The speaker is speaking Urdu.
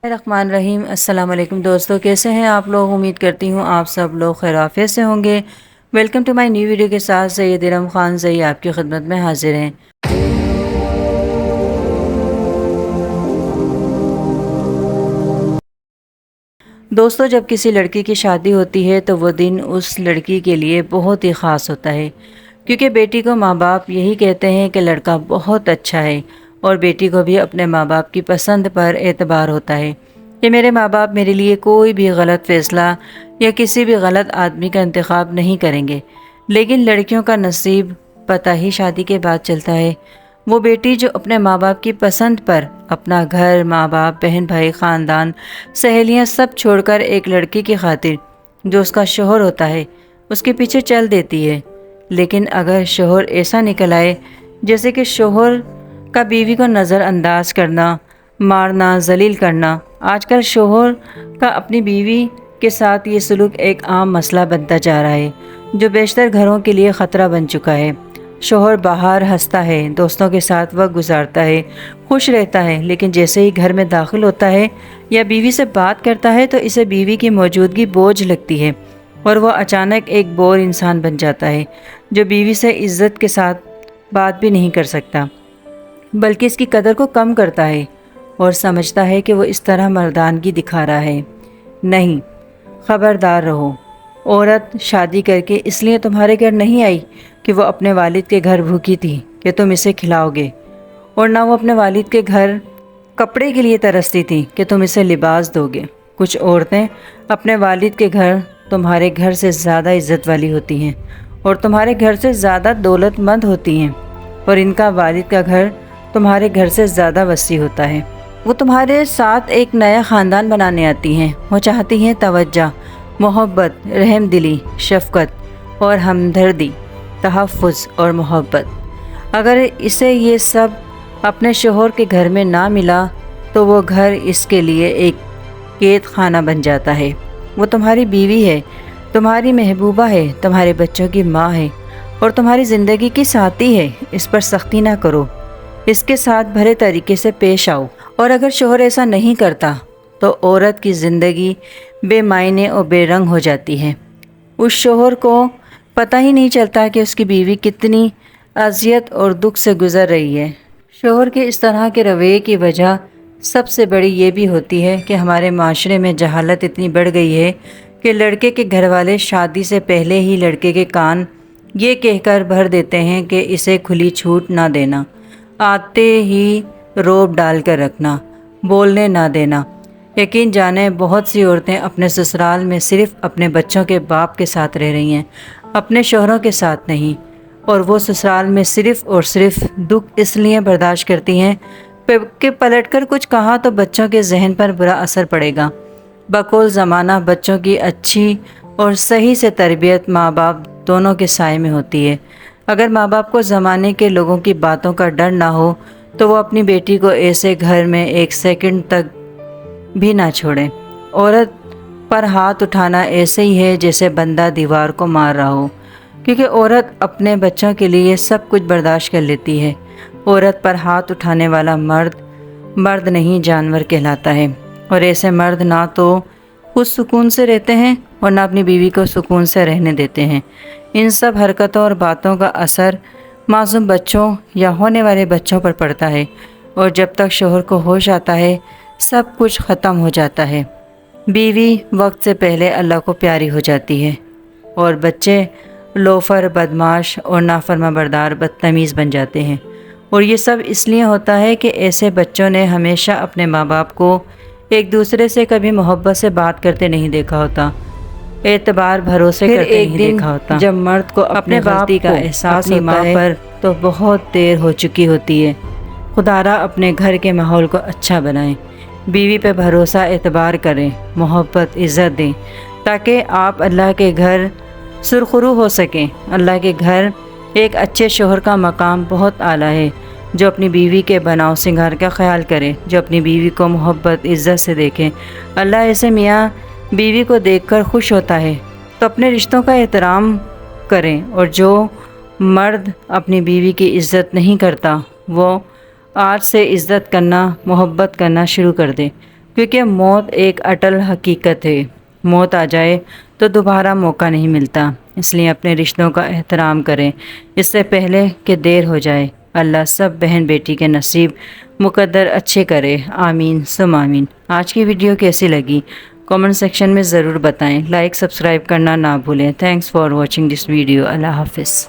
الرحمن الرحیم۔ السلام علیکم دوستو، کیسے ہیں آپ لوگ؟ امید کرتی ہوں آپ سب لوگ خیر عافیت سے ہوں گے۔ Welcome to my new video کے ساتھ سید ارم خان زئی آپ کی خدمت میں حاضر ہیں۔ دوستو، جب کسی لڑکی کی شادی ہوتی ہے تو وہ دن اس لڑکی کے لیے بہت ہی خاص ہوتا ہے، کیونکہ بیٹی کو ماں باپ یہی کہتے ہیں کہ لڑکا بہت اچھا ہے، اور بیٹی کو بھی اپنے ماں باپ کی پسند پر اعتبار ہوتا ہے کہ میرے ماں باپ میرے لیے کوئی بھی غلط فیصلہ یا کسی بھی غلط آدمی کا انتخاب نہیں کریں گے۔ لیکن لڑکیوں کا نصیب پتہ ہی شادی کے بعد چلتا ہے۔ وہ بیٹی جو اپنے ماں باپ کی پسند پر اپنا گھر، ماں باپ، بہن بھائی، خاندان، سہیلیاں سب چھوڑ کر ایک لڑکی کی خاطر جو اس کا شوہر ہوتا ہے اس کے پیچھے چل دیتی ہے۔ لیکن اگر شوہر ایسا نکل آئے جیسے کہ شوہر کا بیوی کو نظر انداز کرنا، مارنا، ذلیل کرنا، آج کل شوہر کا اپنی بیوی کے ساتھ یہ سلوک ایک عام مسئلہ بنتا جا رہا ہے جو بیشتر گھروں کے لیے خطرہ بن چکا ہے۔ شوہر باہر ہنستا ہے، دوستوں کے ساتھ وقت گزارتا ہے، خوش رہتا ہے، لیکن جیسے ہی گھر میں داخل ہوتا ہے یا بیوی سے بات کرتا ہے تو اسے بیوی کی موجودگی بوجھ لگتی ہے، اور وہ اچانک ایک بور انسان بن جاتا ہے جو بیوی سے عزت کے ساتھ بات بھی نہیں کر سکتا، بلکہ اس کی قدر کو کم کرتا ہے اور سمجھتا ہے کہ وہ اس طرح مردانگی دکھا رہا ہے۔ نہیں، خبردار رہو۔ عورت شادی کر کے اس لیے تمہارے گھر نہیں آئی کہ وہ اپنے والد کے گھر بھوکی تھی کہ تم اسے کھلاؤ گے، اور نہ وہ اپنے والد کے گھر کپڑے کے لیے ترستی تھی کہ تم اسے لباس دو گے۔ کچھ عورتیں اپنے والد کے گھر تمہارے گھر سے زیادہ عزت والی ہوتی ہیں اور تمہارے گھر سے زیادہ دولت مند ہوتی ہیں، اور ان کا والد کا گھر تمہارے گھر سے زیادہ وسیع ہوتا ہے۔ وہ تمہارے ساتھ ایک نیا خاندان بنانے آتی ہیں۔ وہ چاہتی ہیں توجہ، محبت، رحم دلی، شفقت اور ہمدردی، تحفظ اور محبت۔ اگر اسے یہ سب اپنے شوہر کے گھر میں نہ ملا تو وہ گھر اس کے لیے ایک قید خانہ بن جاتا ہے۔ وہ تمہاری بیوی ہے، تمہاری محبوبہ ہے، تمہارے بچوں کی ماں ہے اور تمہاری زندگی کی ساتھی ہے۔ اس پر سختی نہ کرو، اس کے ساتھ بھلے طریقے سے پیش آؤ، اور اگر شوہر ایسا نہیں کرتا تو عورت کی زندگی بے معنی اور بے رنگ ہو جاتی ہے۔ اس شوہر کو پتہ ہی نہیں چلتا کہ اس کی بیوی کتنی اذیت اور دکھ سے گزر رہی ہے۔ شوہر کے اس طرح کے رویے کی وجہ سب سے بڑی یہ بھی ہوتی ہے کہ ہمارے معاشرے میں جہالت اتنی بڑھ گئی ہے کہ لڑکے کے گھر والے شادی سے پہلے ہی لڑکے کے کان یہ کہہ کر بھر دیتے ہیں کہ اسے کھلی چھوٹ نہ دینا، آتے ہی روب ڈال کر رکھنا، بولنے نہ دینا۔ یقین جانیں، بہت سی عورتیں اپنے سسرال میں صرف اپنے بچوں کے باپ کے ساتھ رہ رہی ہیں، اپنے شوہروں کے ساتھ نہیں، اور وہ سسرال میں صرف اور صرف دکھ اس لیے برداشت کرتی ہیں کہ پلٹ کر کچھ کہا تو بچوں کے ذہن پر برا اثر پڑے گا۔ بقول زمانہ بچوں کی اچھی اور صحیح سے تربیت ماں باپ دونوں کے سائے میں ہوتی ہے۔ اگر ماں باپ کو زمانے کے لوگوں کی باتوں کا ڈر نہ ہو تو وہ اپنی بیٹی کو ایسے گھر میں ایک سیکنڈ تک بھی نہ چھوڑیں۔ عورت پر ہاتھ اٹھانا ایسے ہی ہے جیسے بندہ دیوار کو مار رہا ہو، کیونکہ عورت اپنے بچوں کے لیے سب کچھ برداشت کر لیتی ہے۔ عورت پر ہاتھ اٹھانے والا مرد نہیں، جانور کہلاتا ہے، اور ایسے مرد نہ تو خود سکون سے رہتے ہیں اور نہ اپنی بیوی کو سکون سے رہنے دیتے ہیں۔ ان سب حرکتوں اور باتوں کا اثر معصوم بچوں یا ہونے والے بچوں پر پڑتا ہے، اور جب تک شوہر کو ہوش آتا ہے سب کچھ ختم ہو جاتا ہے۔ بیوی وقت سے پہلے اللہ کو پیاری ہو جاتی ہے، اور بچے لوفر، بدمعاش اور نافرما بردار بدتمیز بن جاتے ہیں، اور یہ سب اس لیے ہوتا ہے کہ ایسے بچوں نے ہمیشہ اپنے ماں باپ کو ایک دوسرے سے کبھی محبت سے بات کرتے نہیں دیکھا ہوتا، اعتبار بھروسے کرتے نہیں دیکھا ہوتا۔ جب مرد کو اپنے غلطی کا احساس ہوتا ہے تو بہت دیر ہو چکی ہوتی ہے۔ خدارا اپنے گھر کے ماحول کو اچھا بنائیں، بیوی پہ بھروسہ اعتبار کریں، محبت عزت دیں، تاکہ آپ اللہ کے گھر سرخرو ہو سکیں۔ اللہ کے گھر ایک اچھے شوہر کا مقام بہت اعلیٰ ہے، جو اپنی بیوی کے بناؤ سنگار کا خیال کرے، جو اپنی بیوی کو محبت عزت سے دیکھیں۔ اللہ ایسے میاں بیوی کو دیکھ کر خوش ہوتا ہے، تو اپنے رشتوں کا احترام کریں، اور جو مرد اپنی بیوی کی عزت نہیں کرتا وہ آج سے عزت کرنا، محبت کرنا شروع کر دے، کیونکہ موت ایک اٹل حقیقت ہے، موت آ جائے تو دوبارہ موقع نہیں ملتا، اس لیے اپنے رشتوں کا احترام کریں اس سے پہلے کہ دیر ہو جائے۔ اللہ سب بہن بیٹی کے نصیب مقدر اچھے کرے، آمین ثم آمین۔ آج کی ویڈیو کیسی لگی کامنٹ سیکشن میں ضرور بتائیں، لائک سبسکرائب کرنا نہ بھولیں۔ Thanks for watching this video. اللہ حافظ۔